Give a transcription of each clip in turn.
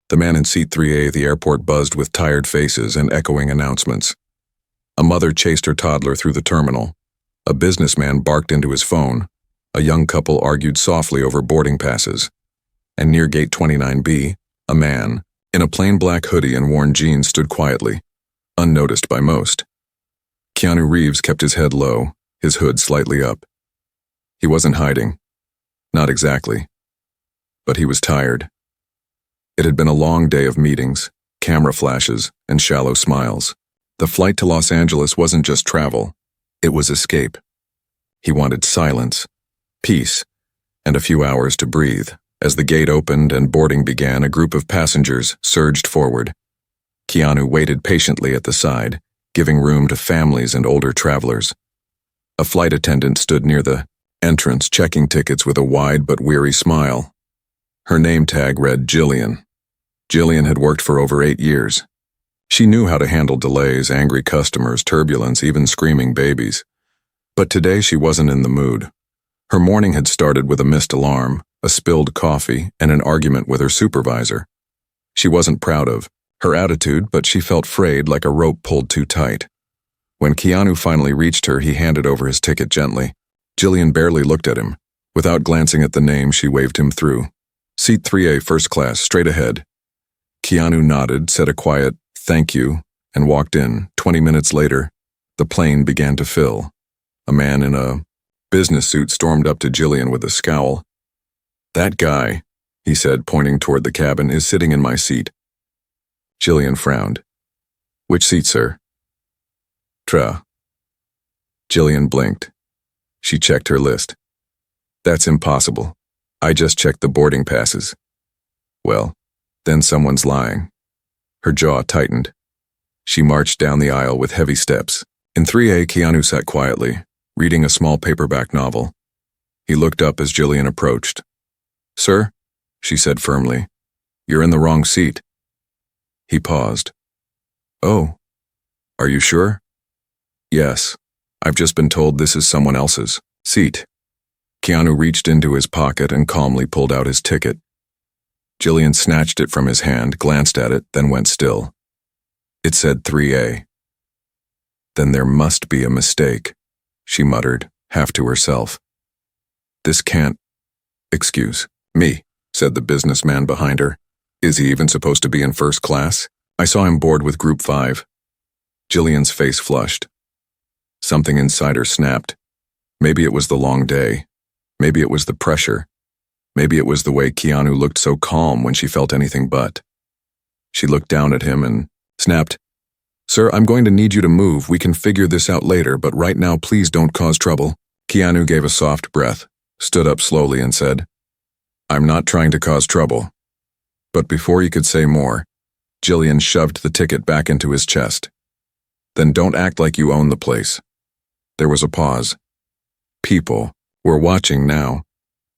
The man in seat 3A, the airport buzzed with tired faces and echoing announcements. A mother chased her toddler through the terminal. A businessman barked into his phone. A young couple argued softly over boarding passes. And near gate 29B, a man, in a plain black hoodie and worn jeans, stood quietly, unnoticed by most. Keanu Reeves kept his head low, his hood slightly up. He wasn't hiding. Not exactly. But he was tired. It had been a long day of meetings, camera flashes, and shallow smiles. The flight to Los Angeles wasn't just travel. It was escape. He wanted silence, peace, and a few hours to breathe. As the gate opened and boarding began, a group of passengers surged forward. Keanu waited patiently at the side, giving room to families and older travelers. A flight attendant stood near the entrance, checking tickets with a wide but weary smile. Her name tag read Jillian. Jillian had worked for over 8 years. She knew how to handle delays, angry customers, turbulence, even screaming babies. But today she wasn't in the mood. Her morning had started with a missed alarm, a spilled coffee, and an argument with her supervisor. She wasn't proud of her attitude, but she felt frayed like a rope pulled too tight. When Keanu finally reached her, he handed over his ticket gently. Jillian barely looked at him. Without glancing at the name, she waved him through. Seat 3A, first class, straight ahead. Keanu nodded, said a quiet, "Thank you," and walked in. 20 minutes later, the plane began to fill. A man in a business suit stormed up to Jillian with a scowl. "That guy," he said, pointing toward the cabin, "is sitting in my seat." Jillian frowned. "Which seat, sir?" "Tra." Jillian blinked. She checked her list. "That's impossible. I just checked the boarding passes." "Well, then someone's lying." Her jaw tightened. She marched down the aisle with heavy steps. In 3A, Keanu sat quietly, reading a small paperback novel. He looked up as Jillian approached. "Sir," she said firmly, "you're in the wrong seat." He paused. "Oh, are you sure?" "Yes. I've just been told this is someone else's seat." Keanu reached into his pocket and calmly pulled out his ticket. Jillian snatched it from his hand, glanced at it, then went still. It said 3A. "Then there must be a mistake," she muttered, half to herself. "This can't—" "Excuse me," said the businessman behind her. "Is he even supposed to be in first class? I saw him board with Group 5. Jillian's face flushed. Something inside her snapped. Maybe it was the long day. Maybe it was the pressure. Maybe it was the way Keanu looked so calm when she felt anything but. She looked down at him and snapped, "Sir, I'm going to need you to move. We can figure this out later, but right now please don't cause trouble." Keanu gave a soft breath, stood up slowly and said, "I'm not trying to cause trouble." But before he could say more, Jillian shoved the ticket back into his chest. "Then don't act like you own the place." There was a pause. People were watching now.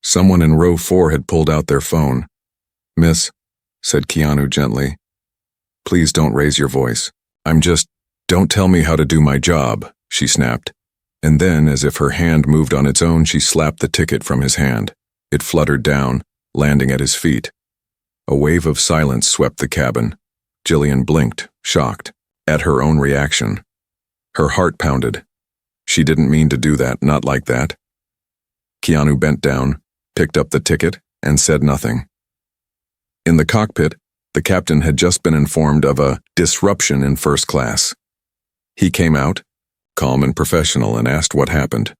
Someone in row 4 had pulled out their phone. "Miss," said Keanu gently, "please don't raise your voice. Don't tell me how to do my job," she snapped. And then, as if her hand moved on its own, she slapped the ticket from his hand. It fluttered down, landing at his feet. A wave of silence swept the cabin. Jillian blinked, shocked, at her own reaction. Her heart pounded. She didn't mean to do that, not like that. Keanu bent down, picked up the ticket, and said nothing. In the cockpit, the captain had just been informed of a disruption in first class. He came out, calm and professional, and asked what happened.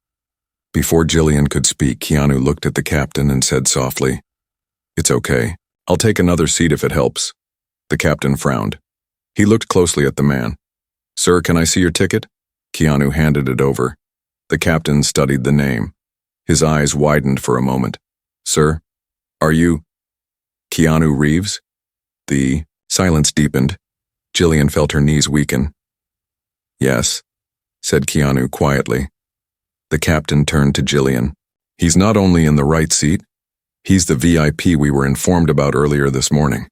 Before Jillian could speak, Keanu looked at the captain and said softly, "It's okay. I'll take another seat if it helps." The captain frowned. He looked closely at the man. "Sir, can I see your ticket?" Keanu handed it over. The captain studied the name. His eyes widened for a moment. "Sir, are you Keanu Reeves?" The silence deepened. Jillian felt her knees weaken. "Yes," said Keanu quietly. The captain turned to Jillian. "He's not only in the right seat, he's the VIP we were informed about earlier this morning."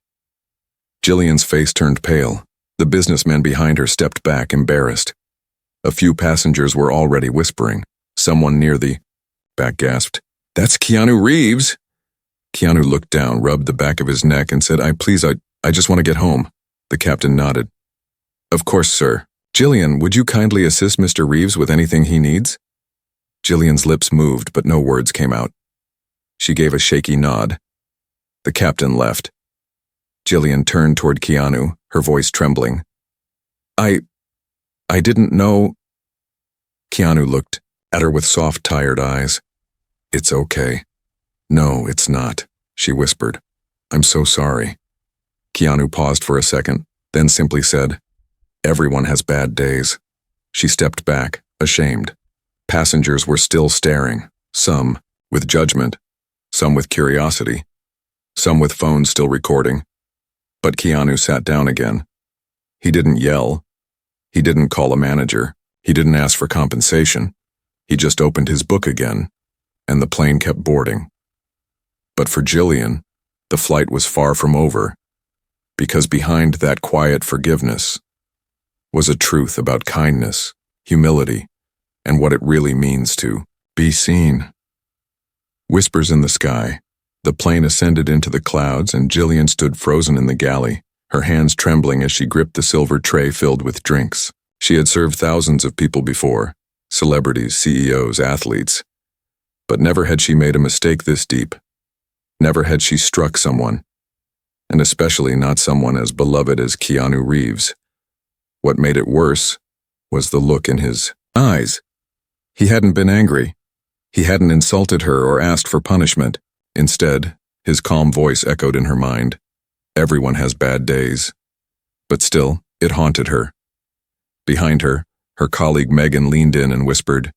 Jillian's face turned pale. The businessman behind her stepped back, embarrassed. A few passengers were already whispering. Someone near the back gasped, "That's Keanu Reeves!" Keanu looked down, rubbed the back of his neck, and said, I just want to get home. The captain nodded. Of course, sir. Jillian, would you kindly assist Mr. Reeves with anything he needs? Jillian's lips moved, but no words came out. She gave a shaky nod. The captain left. Jillian turned toward Keanu, her voice trembling. I didn't know. Keanu looked at her with soft, tired eyes. It's okay. No, it's not, she whispered. I'm so sorry. Keanu paused for a second, then simply said, Everyone has bad days. She stepped back, ashamed. Passengers were still staring, some with judgment, some with curiosity, some with phones still recording. But Keanu sat down again. He didn't yell. He didn't call a manager. He didn't ask for compensation. He just opened his book again, and the plane kept boarding. But for Jillian, the flight was far from over, because behind that quiet forgiveness was a truth about kindness, humility, and what it really means to be seen. Whispers in the sky. The plane ascended into the clouds, and Jillian stood frozen in the galley, her hands trembling as she gripped the silver tray filled with drinks. She had served thousands of people before, celebrities, CEOs, athletes. But never had she made a mistake this deep. Never had she struck someone, and especially not someone as beloved as Keanu Reeves. What made it worse was the look in his eyes. He hadn't been angry. He hadn't insulted her or asked for punishment. Instead, his calm voice echoed in her mind. Everyone has bad days. But still, it haunted her. Behind her, her colleague Megan leaned in and whispered,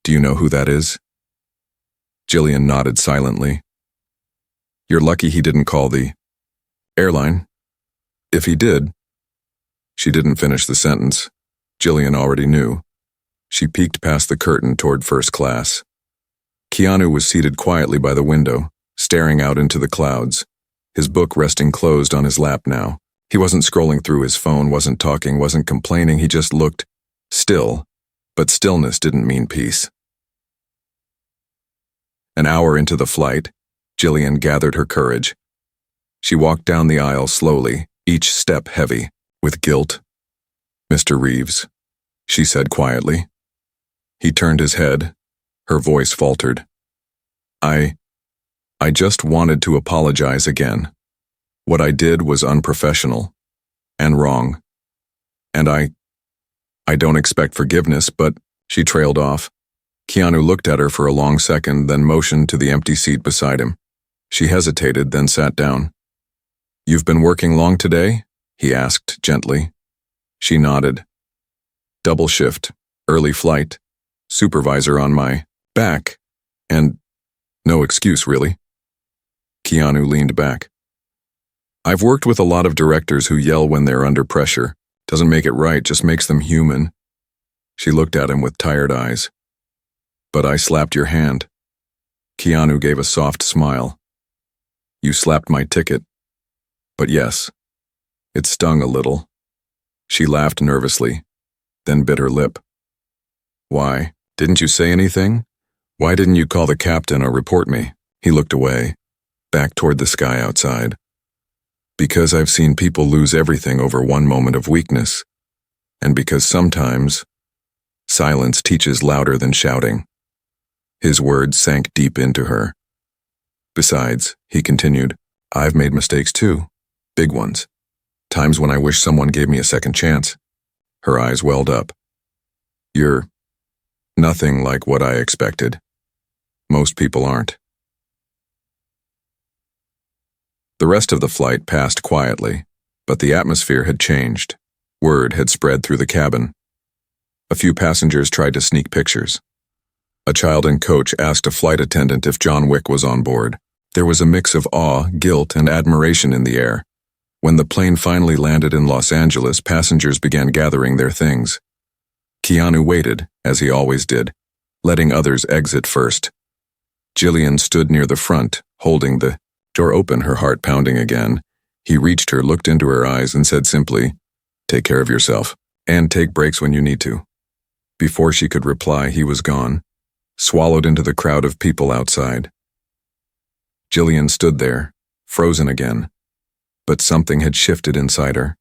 Do you know who that is? Jillian nodded silently. You're lucky he didn't call the airline. If he did. She didn't finish the sentence. Jillian already knew. She peeked past the curtain toward first class. Keanu was seated quietly by the window, staring out into the clouds, his book resting closed on his lap now. He wasn't scrolling through his phone, wasn't talking, wasn't complaining, he just looked still, but stillness didn't mean peace. An hour into the flight, Jillian gathered her courage. She walked down the aisle slowly, each step heavy, with guilt. Mr. Reeves, she said quietly. He turned his head. Her voice faltered. I just wanted to apologize again. What I did was unprofessional and wrong. And I don't expect forgiveness, but she trailed off. Keanu looked at her for a long second, then motioned to the empty seat beside him. She hesitated, then sat down. You've been working long today? He asked gently. She nodded. Double shift, early flight, supervisor on my back, and no excuse, really. Keanu leaned back. I've worked with a lot of directors who yell when they're under pressure. Doesn't make it right, just makes them human. She looked at him with tired eyes. But I slapped your hand. Keanu gave a soft smile. You slapped my ticket. But yes, it stung a little. She laughed nervously, then bit her lip. Why? Didn't you say anything? Why didn't you call the captain or report me? He looked away, back toward the sky outside. Because I've seen people lose everything over one moment of weakness, and because sometimes silence teaches louder than shouting. His words sank deep into her. Besides, he continued, I've made mistakes too, big ones. Times when I wish someone gave me a second chance. Her eyes welled up. You're nothing like what I expected. Most people aren't. The rest of the flight passed quietly, but the atmosphere had changed. Word had spread through the cabin. A few passengers tried to sneak pictures. A child and coach asked a flight attendant if John Wick was on board. There was a mix of awe, guilt, and admiration in the air. When the plane finally landed in Los Angeles, passengers began gathering their things. Keanu waited, as he always did, letting others exit first. Jillian stood near the front, holding the door open, her heart pounding again. He reached her, looked into her eyes, and said simply, Take care of yourself, and take breaks when you need to. Before she could reply, he was gone, swallowed into the crowd of people outside. Jillian stood there, frozen again, But something had shifted inside her.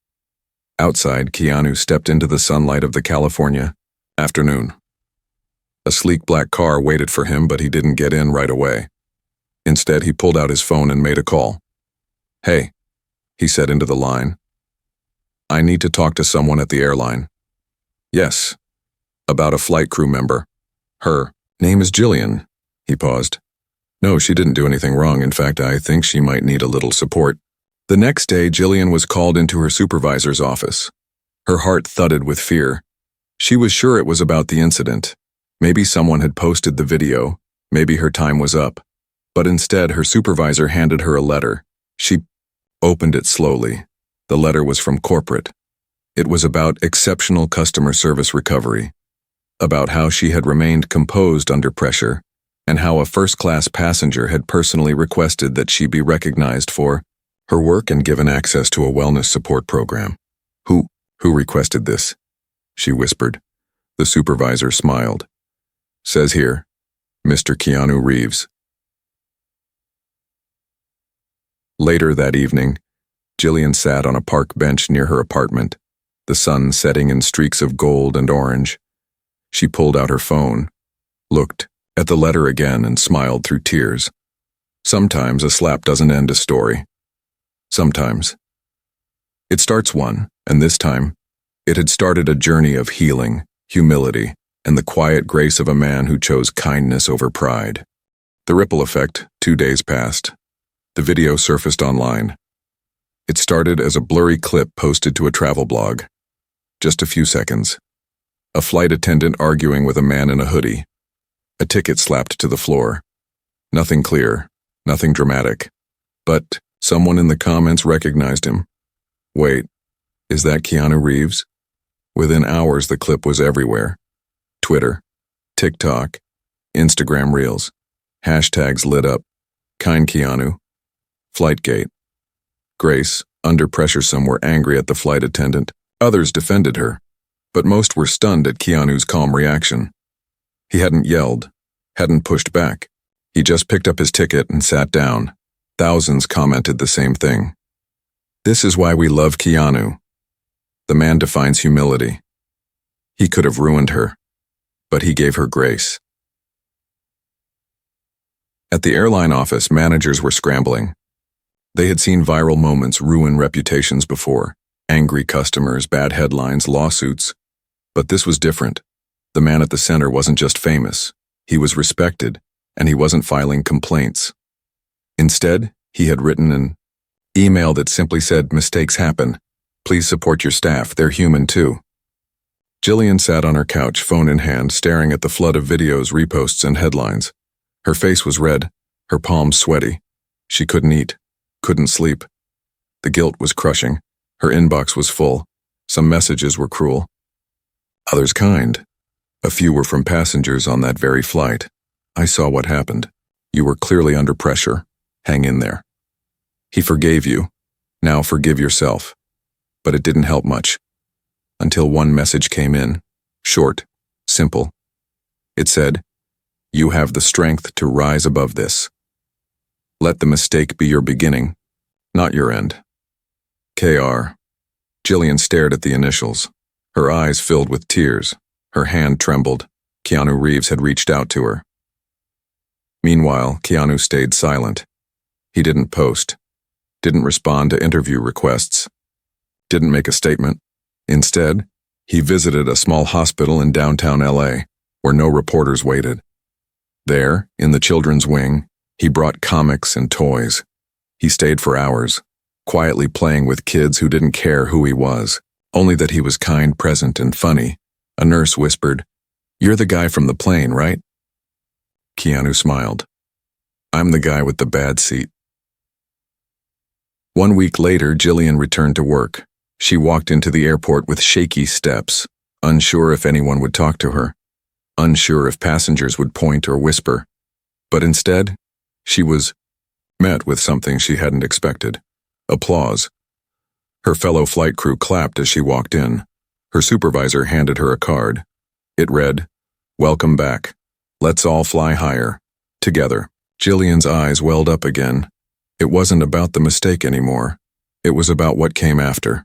Outside, Keanu stepped into the sunlight of the California afternoon. A sleek black car waited for him, but he didn't get in right away. Instead, he pulled out his phone and made a call. "Hey," he said into the line. "I need to talk to someone at the airline." "Yes." "About a flight crew member. Her name is Jillian." He paused. "No, she didn't do anything wrong. In fact, I think she might need a little support." The next day, Jillian was called into her supervisor's office. Her heart thudded with fear. She was sure it was about the incident. Maybe someone had posted the video. Maybe her time was up. But instead, her supervisor handed her a letter. She opened it slowly. The letter was from corporate. It was about exceptional customer service recovery, about how she had remained composed under pressure, and how a first-class passenger had personally requested that she be recognized for her work and given access to a wellness support program. Who requested this?" she whispered. The supervisor smiled. "Says here, Mr. Keanu Reeves." Later that evening, Jillian sat on a park bench near her apartment, the sun setting in streaks of gold and orange. She pulled out her phone, looked at the letter again, and smiled through tears. Sometimes a slap doesn't end a story. Sometimes it starts one, and this time, it had started a journey of healing, humility, and the quiet grace of a man who chose kindness over pride. The ripple effect, 2 days passed. The video surfaced online. It started as a blurry clip posted to a travel blog. Just a few seconds. A flight attendant arguing with a man in a hoodie. A ticket slapped to the floor. Nothing clear, nothing dramatic. But someone in the comments recognized him. Wait, is that Keanu Reeves? Within hours, the clip was everywhere. Twitter, TikTok, Instagram Reels. Hashtags lit up. Kind Keanu. Flightgate. Grace, under pressure, some were angry at the flight attendant. Others defended her. But most were stunned at Keanu's calm reaction. He hadn't yelled, hadn't pushed back. He just picked up his ticket and sat down. Thousands commented the same thing. "This is why we love Keanu." The man defines humility. He could have ruined her, but he gave her grace. At the airline office, managers were scrambling. They had seen viral moments ruin reputations before. Angry customers, bad headlines, lawsuits. But this was different. The man at the center wasn't just famous. He was respected, and he wasn't filing complaints. Instead, he had written an email that simply said, "Mistakes happen. Please support your staff, they're human too." Jillian sat on her couch, phone in hand, staring at the flood of videos, reposts, and headlines. Her face was red, her palms sweaty. She couldn't eat, couldn't sleep. The guilt was crushing. Her inbox was full. Some messages were cruel, others kind. A few were from passengers on that very flight. "I saw what happened. You were clearly under pressure. Hang in there. He forgave you. Now forgive yourself." But it didn't help much. Until one message came in. Short, simple. It said, "You have the strength to rise above this. Let the mistake be your beginning, not your end. KR." Jillian stared at the initials. Her eyes filled with tears. Her hand trembled. Keanu Reeves had reached out to her. Meanwhile, Keanu stayed silent. He didn't post, didn't respond to interview requests, didn't make a statement. Instead, he visited a small hospital in downtown LA, where no reporters waited. There, in the children's wing, he brought comics and toys. He stayed for hours, quietly playing with kids who didn't care who he was, only that he was kind, present, and funny. A nurse whispered, "You're the guy from the plane, right?" Keanu smiled. "I'm the guy with the bad seat." 1 week later, Jillian returned to work. She walked into the airport with shaky steps, unsure if anyone would talk to her, unsure if passengers would point or whisper. But instead, she was met with something she hadn't expected. Applause. Her fellow flight crew clapped as she walked in. Her supervisor handed her a card. It read, "Welcome back. Let's all fly higher. Together." Jillian's eyes welled up again. It wasn't about the mistake anymore. It was about what came after.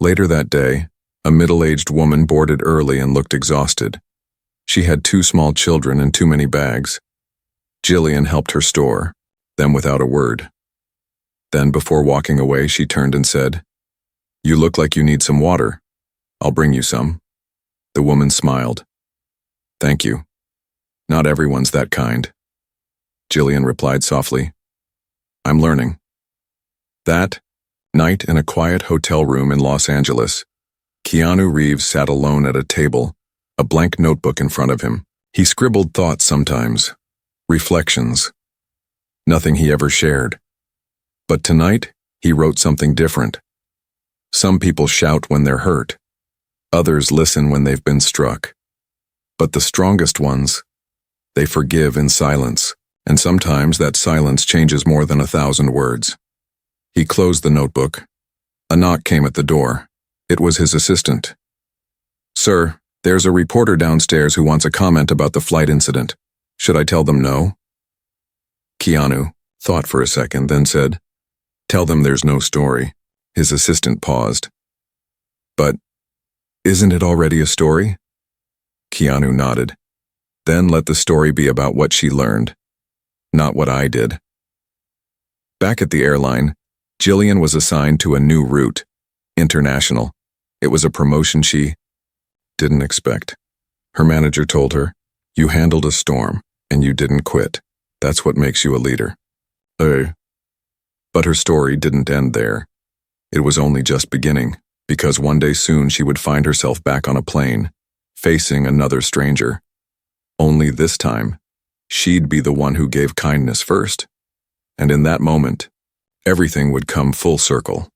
Later that day, a middle-aged woman boarded early and looked exhausted. She had 2 small children and too many bags. Jillian helped her store, them without a word. Then, before walking away, she turned and said, "You look like you need some water. I'll bring you some." The woman smiled. "Thank you. Not everyone's that kind." Jillian replied softly, "I'm learning." That night, in a quiet hotel room in Los Angeles, Keanu Reeves sat alone at a table, a blank notebook in front of him. He scribbled thoughts sometimes, reflections, nothing he ever shared. But tonight, he wrote something different. Some people shout when they're hurt. Others listen when they've been struck. But the strongest ones, they forgive in silence, and sometimes that silence changes more than 1,000 words. He closed the notebook. A knock came at the door. It was his assistant. "Sir, there's a reporter downstairs who wants a comment about the flight incident. Should I tell them no?" Keanu thought for a second, then said, "Tell them there's no story." His assistant paused. "But isn't it already a story?" Keanu nodded. "Then let the story be about what she learned, not what I did." Back at the airline, Jillian was assigned to a new route, international. It was a promotion she didn't expect. Her manager told her, "You handled a storm, and you didn't quit. That's what makes you a leader." But her story didn't end there. It was only just beginning, because one day soon she would find herself back on a plane, facing another stranger. Only this time, she'd be the one who gave kindness first. And in that moment, everything would come full circle.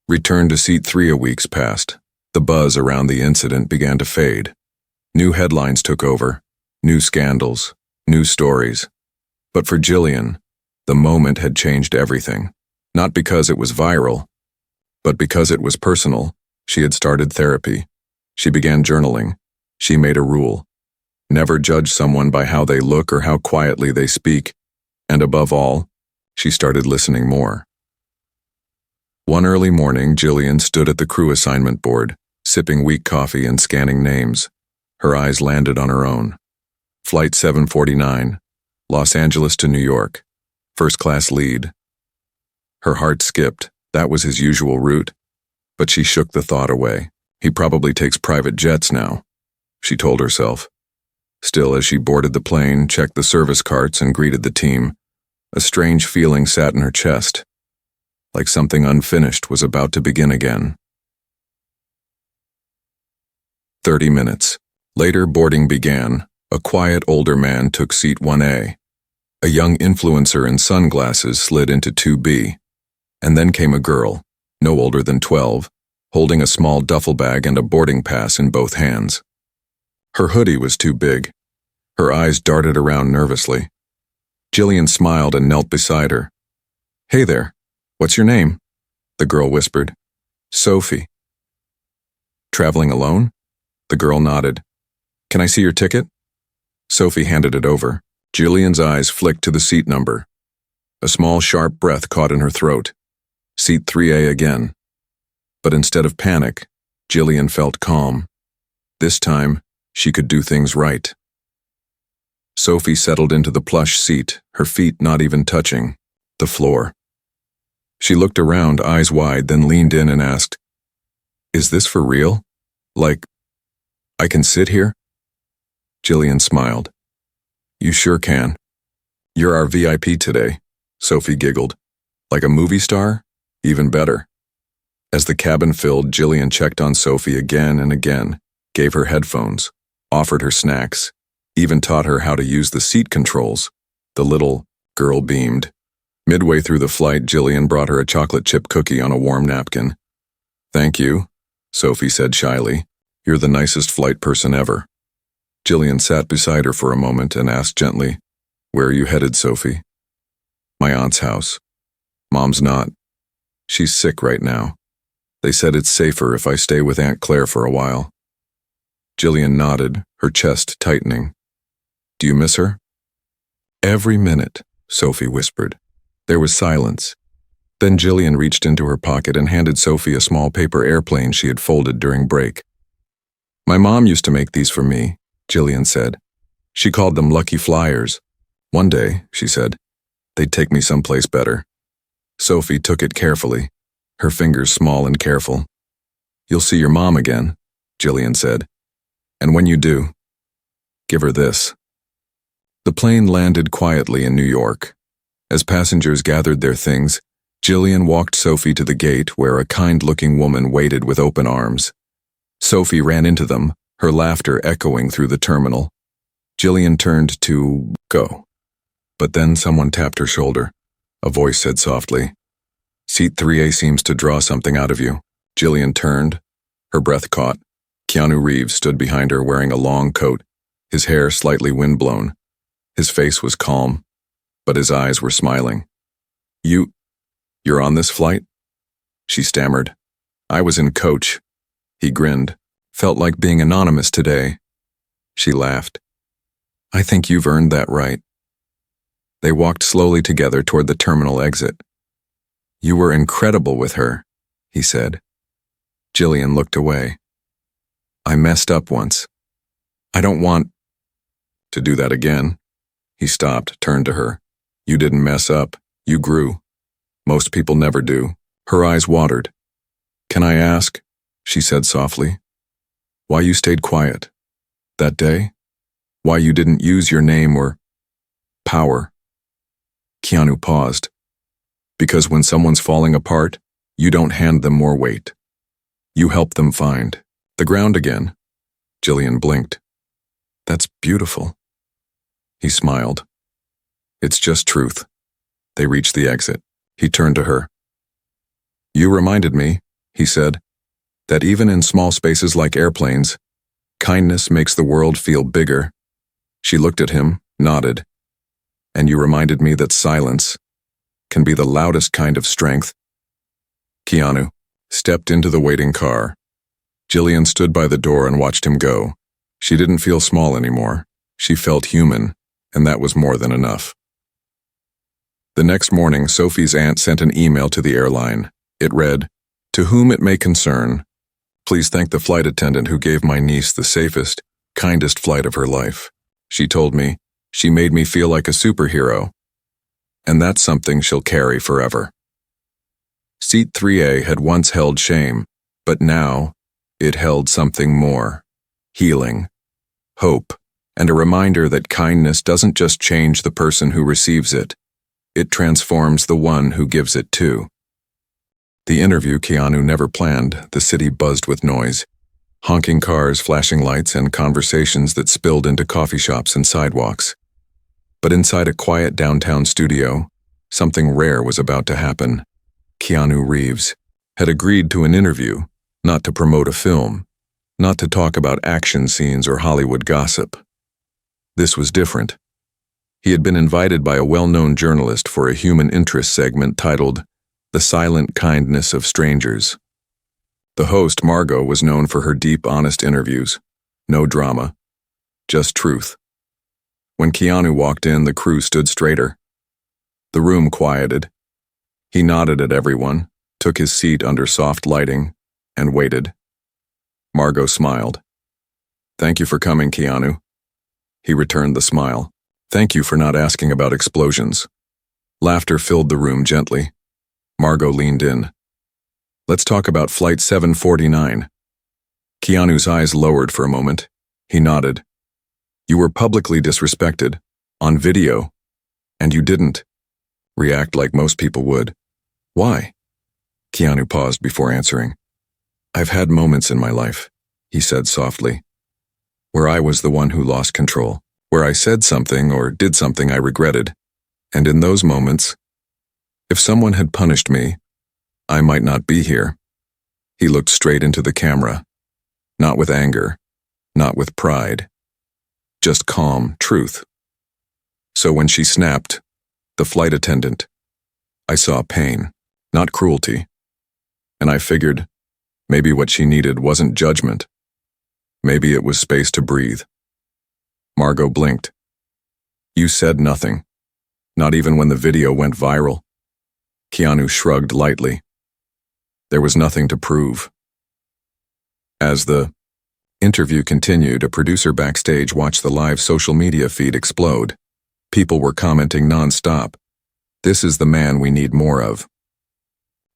Return to seat 3 a weeks passed. The buzz around the incident began to fade. New headlines took over, new scandals, new stories. But for Jillian, the moment had changed everything. Not because it was viral, but because it was personal. She had started therapy. She began journaling. She made a rule: never judge someone by how they look or how quietly they speak. And above all, she started listening more. One early morning, Jillian stood at the crew assignment board, sipping weak coffee and scanning names. Her eyes landed on her own. Flight 749, Los Angeles to New York, first-class lead. Her heart skipped. That was his usual route. But she shook the thought away. He probably takes private jets now, she told herself. Still, as she boarded the plane, checked the service carts, and greeted the team, a strange feeling sat in her chest, like something unfinished was about to begin again. 30 minutes. Later, boarding began. A quiet older man took seat 1A. A young influencer in sunglasses slid into 2B. And then came a girl, no older than 12, holding a small duffel bag and a boarding pass in both hands. Her hoodie was too big. Her eyes darted around nervously. Jillian smiled and knelt beside her. "Hey there, what's your name?" the girl whispered. "Sophie." "Traveling alone?" The girl nodded. "Can I see your ticket?" Sophie handed it over. Jillian's eyes flicked to the seat number. A small, sharp breath caught in her throat. Seat 3A again. But instead of panic, Jillian felt calm. This time, she could do things right. Sophie settled into the plush seat, her feet not even touching the floor. She looked around, eyes wide, then leaned in and asked, "Is this for real? Like, I can sit here?" Jillian smiled. "You sure can. You're our VIP today," Sophie giggled. "Like a movie star? Even better." As the cabin filled, Jillian checked on Sophie again and again, gave her headphones, offered her snacks, even taught her how to use the seat controls. The little girl beamed. Midway through the flight, Jillian brought her a chocolate chip cookie on a warm napkin. "Thank you," Sophie said shyly. "You're the nicest flight person ever." Jillian sat beside her for a moment and asked gently, "Where are you headed, Sophie?" "My aunt's house." "Mom's not. She's sick right now. They said it's safer if I stay with Aunt Claire for a while." Jillian nodded, her chest tightening. "Do you miss her?" "Every minute," Sophie whispered. There was silence. Then Jillian reached into her pocket and handed Sophie a small paper airplane she had folded during break. "My mom used to make these for me," Jillian said. "She called them lucky flyers. One day," she said, "they'd take me someplace better." Sophie took it carefully, her fingers small and careful. "You'll see your mom again," Jillian said. "And when you do, give her this." The plane landed quietly in New York. As passengers gathered their things, Jillian walked Sophie to the gate where a kind-looking woman waited with open arms. Sophie ran into them, her laughter echoing through the terminal. Jillian turned to go. But then someone tapped her shoulder. A voice said softly, "Seat 3A seems to draw something out of you." Jillian turned, her breath caught. Keanu Reeves stood behind her wearing a long coat, his hair slightly windblown. His face was calm, but his eyes were smiling. You're on this flight?" She stammered. "I was in coach." He grinned. "Felt like being anonymous today." She laughed. "I think you've earned that right." They walked slowly together toward the terminal exit. "You were incredible with her," he said. Jillian looked away. "I messed up once. I don't want to do that again." He stopped, turned to her. "You didn't mess up. You grew. Most people never do." Her eyes watered. "Can I ask," she said softly, "why you stayed quiet that day? Why you didn't use your name or power?" Keanu paused. "Because when someone's falling apart, you don't hand them more weight. You help them find the ground again." Jillian blinked. "That's beautiful." He smiled. "It's just truth." They reached the exit. He turned to her. "You reminded me," he said, "that even in small spaces like airplanes, kindness makes the world feel bigger." She looked at him, nodded. "And you reminded me that silence can be the loudest kind of strength." Keanu stepped into the waiting car. Jillian stood by the door and watched him go. She didn't feel small anymore. She felt human, and that was more than enough. The next morning, Sophie's aunt sent an email to the airline. It read, "To whom it may concern, please thank the flight attendant who gave my niece the safest, kindest flight of her life. She told me, she made me feel like a superhero. And that's something she'll carry forever." Seat 3A had once held shame, but now it held something more: healing, hope, and a reminder that kindness doesn't just change the person who receives it. It transforms the one who gives it too. The interview Keanu never planned. The city buzzed with noise. Honking cars, flashing lights, and conversations that spilled into coffee shops and sidewalks. But inside a quiet downtown studio, something rare was about to happen. Keanu Reeves had agreed to an interview, not to promote a film, not to talk about action scenes or Hollywood gossip. This was different. He had been invited by a well-known journalist for a human interest segment titled "The Silent Kindness of Strangers." The host, Margot, was known for her deep, honest interviews. No drama, just truth. When Keanu walked in, the crew stood straighter. The room quieted. He nodded at everyone, took his seat under soft lighting, and waited. Margot smiled. "Thank you for coming, Keanu." He returned the smile. "Thank you for not asking about explosions." Laughter filled the room gently. Margot leaned in. "Let's talk about Flight 749. Keanu's eyes lowered for a moment. He nodded. "You were publicly disrespected, on video, and you didn't react like most people would. Why?" Keanu paused before answering. "I've had moments in my life," he said softly, "where I was the one who lost control, where I said something or did something I regretted. And in those moments, if someone had punished me, I might not be here." He looked straight into the camera, not with anger, not with pride, just calm truth. "So when she snapped, the flight attendant, I saw pain, not cruelty. And I figured maybe what she needed wasn't judgment. Maybe it was space to breathe." Margot blinked. "You said nothing, not even when the video went viral?" Keanu shrugged lightly. There was nothing to prove. As the interview continued, a producer backstage watched the live social media feed explode. People were commenting non-stop. "This is the man we need more of."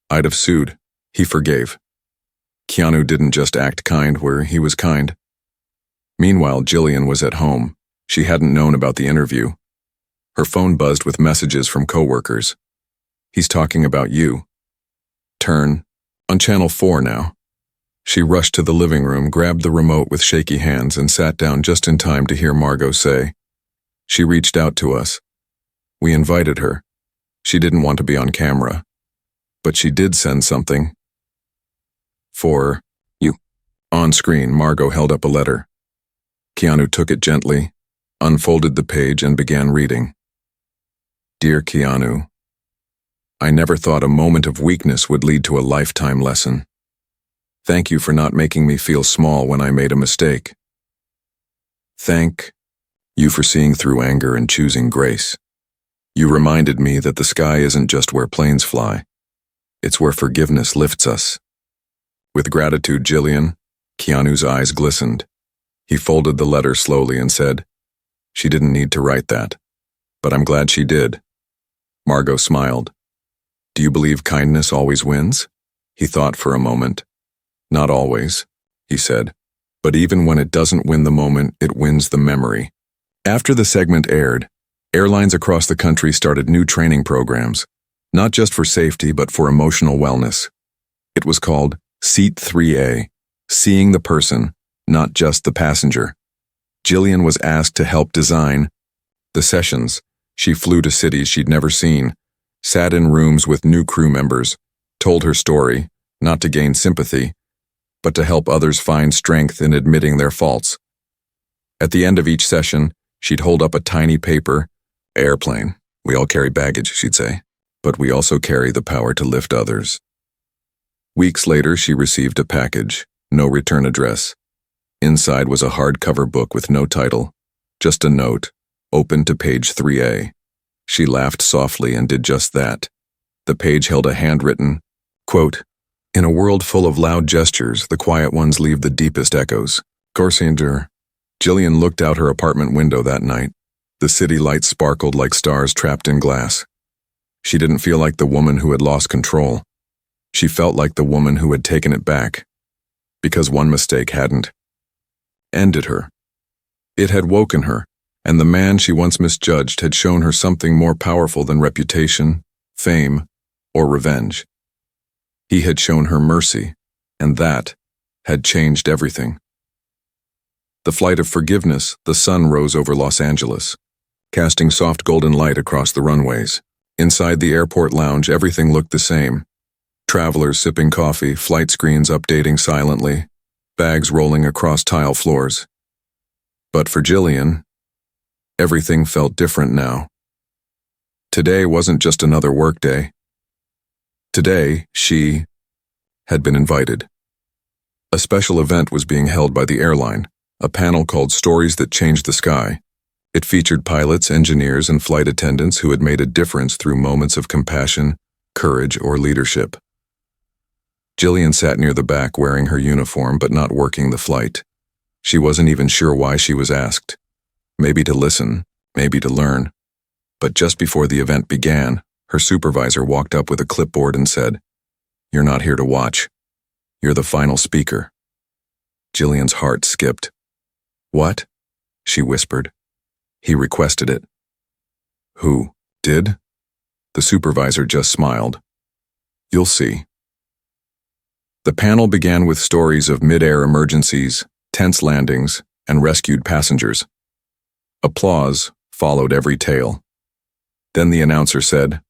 "I'd have sued." He forgave. Keanu didn't just act kind where he was kind. Meanwhile, Jillian was at home. She hadn't known about the interview. Her phone buzzed with messages from coworkers. "He's talking about you. Turn on Channel 4 now." She rushed to the living room, grabbed the remote with shaky hands, and sat down just in time to hear Margot say, "She reached out to us. We invited her. She didn't want to be on camera. But she did send something. For you." On screen, Margot held up a letter. Keanu took it gently, unfolded the page, and began reading. "Dear Keanu, I never thought a moment of weakness would lead to a lifetime lesson. Thank you for not making me feel small when I made a mistake. Thank you for seeing through anger and choosing grace. You reminded me that the sky isn't just where planes fly. It's where forgiveness lifts us. With gratitude, Jillian." Keanu's eyes glistened. He folded the letter slowly and said, "She didn't need to write that, but I'm glad she did." Margot smiled. "Do you believe kindness always wins?" He thought for a moment. "Not always," he said, "but even when it doesn't win the moment, it wins the memory." After the segment aired, airlines across the country started new training programs, not just for safety but for emotional wellness. It was called Seat 3A, Seeing the Person, Not Just the Passenger. Jillian was asked to help design the sessions. She flew to cities she'd never seen, sat in rooms with new crew members, told her story, not to gain sympathy, but to help others find strength in admitting their faults. At the end of each session, she'd hold up a tiny paper airplane. "We all carry baggage," she'd say, "but we also carry the power to lift others." Weeks later, she received a package, no return address. Inside was a hardcover book with no title, just a note, open to page 3A. She laughed softly and did just that. The page held a handwritten quote, "In a world full of loud gestures, the quiet ones leave the deepest echoes. Corsinger." Jillian looked out her apartment window that night. The city lights sparkled like stars trapped in glass. She didn't feel like the woman who had lost control. She felt like the woman who had taken it back, because one mistake hadn't ended her. It had woken her, and the man she once misjudged had shown her something more powerful than reputation, fame, or revenge. He had shown her mercy, and that had changed everything. The flight of forgiveness, the sun rose over Los Angeles, casting soft golden light across the runways. Inside the airport lounge, everything looked the same. Travelers sipping coffee, flight screens updating silently, bags rolling across tile floors. But for Jillian, everything felt different now. Today wasn't just another workday. Today, she had been invited. A special event was being held by the airline, a panel called Stories That Changed the Sky. It featured pilots, engineers, and flight attendants who had made a difference through moments of compassion, courage, or leadership. Jillian sat near the back wearing her uniform but not working the flight. She wasn't even sure why she was asked. Maybe to listen, maybe to learn. But just before the event began, her supervisor walked up with a clipboard and said, "You're not here to watch. You're the final speaker." Jillian's heart skipped. "What?" she whispered. "He requested it." "Who did?" The supervisor just smiled. "You'll see." The panel began with stories of mid-air emergencies, tense landings, and rescued passengers. Applause followed every tale. Then the announcer said,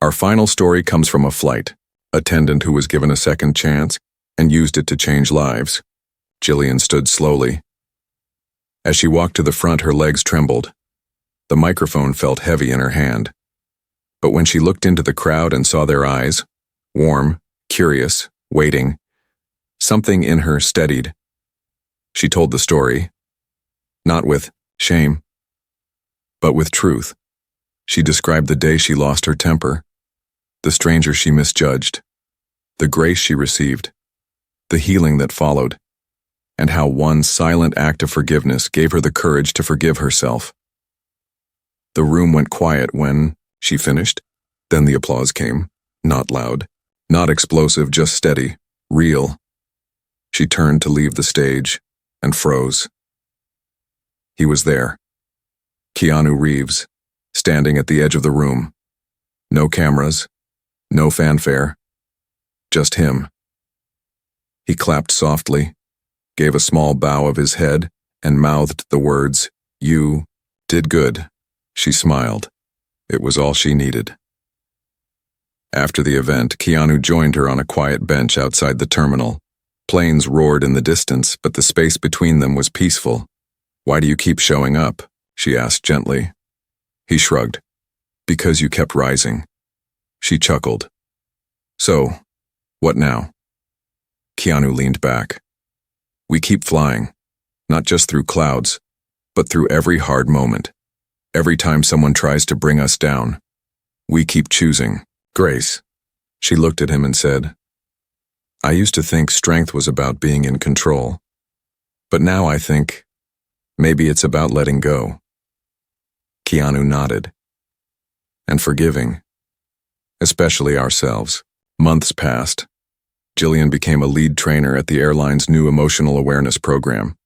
"Our final story comes from a flight attendant who was given a second chance and used it to change lives." Jillian stood slowly. As she walked to the front, her legs trembled. The microphone felt heavy in her hand. But when she looked into the crowd and saw their eyes, warm, curious, waiting, something in her steadied. She told the story, not with shame, but with truth. She described the day she lost her temper, the stranger she misjudged, the grace she received, the healing that followed, and how one silent act of forgiveness gave her the courage to forgive herself. The room went quiet when she finished. Then the applause came, not loud, not explosive, just steady, real. She turned to leave the stage and froze. He was there, Keanu Reeves, standing at the edge of the room. No cameras, no fanfare, just him. He clapped softly, gave a small bow of his head, and mouthed the words, "You did good." She smiled. It was all she needed. After the event, Keanu joined her on a quiet bench outside the terminal. Planes roared in the distance, but the space between them was peaceful. "Why do you keep showing up?" she asked gently. He shrugged. "Because you kept rising." She chuckled. "So, what now?" Keanu leaned back. "We keep flying, not just through clouds, but through every hard moment. Every time someone tries to bring us down, we keep choosing grace." She looked at him and said, "I used to think strength was about being in control, but now I think maybe it's about letting go." Keanu nodded. "And forgiving, especially ourselves." Months passed. Jillian became a lead trainer at the airline's new emotional awareness program.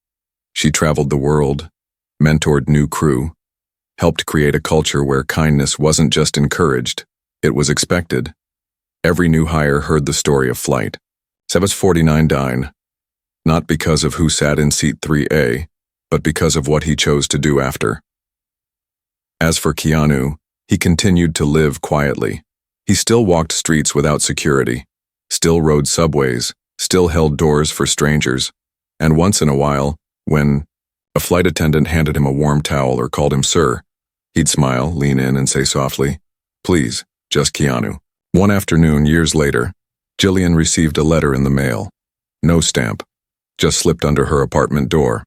She traveled the world, mentored new crew, helped create a culture where kindness wasn't just encouraged, it was expected. Every new hire heard the story of flight. 749 died, not because of who sat in seat 3A, but because of what he chose to do after. As for Keanu, he continued to live quietly. He still walked streets without security, still rode subways, still held doors for strangers, and once in a while, when a flight attendant handed him a warm towel or called him sir, he'd smile, lean in, and say softly, "Please, just Keanu." One afternoon, years later, Jillian received a letter in the mail. No stamp, just slipped under her apartment door.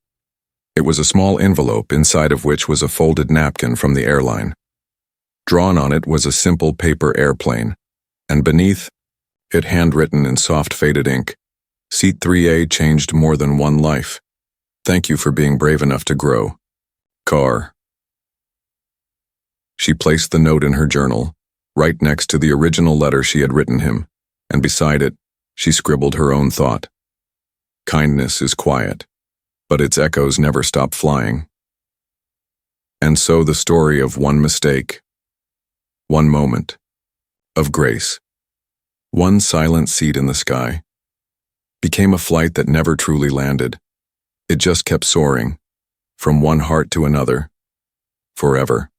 It was a small envelope inside of which was a folded napkin from the airline. Drawn on it was a simple paper airplane, and beneath, it handwritten in soft faded ink, "Seat 3A changed more than one life. Thank you for being brave enough to grow. Car." She placed the note in her journal, right next to the original letter she had written him, and beside it, she scribbled her own thought. "Kindness is quiet, but its echoes never stop flying." And so the story of one mistake, one moment, of grace, one silent seat in the sky, became a flight that never truly landed. It just kept soaring, from one heart to another, forever.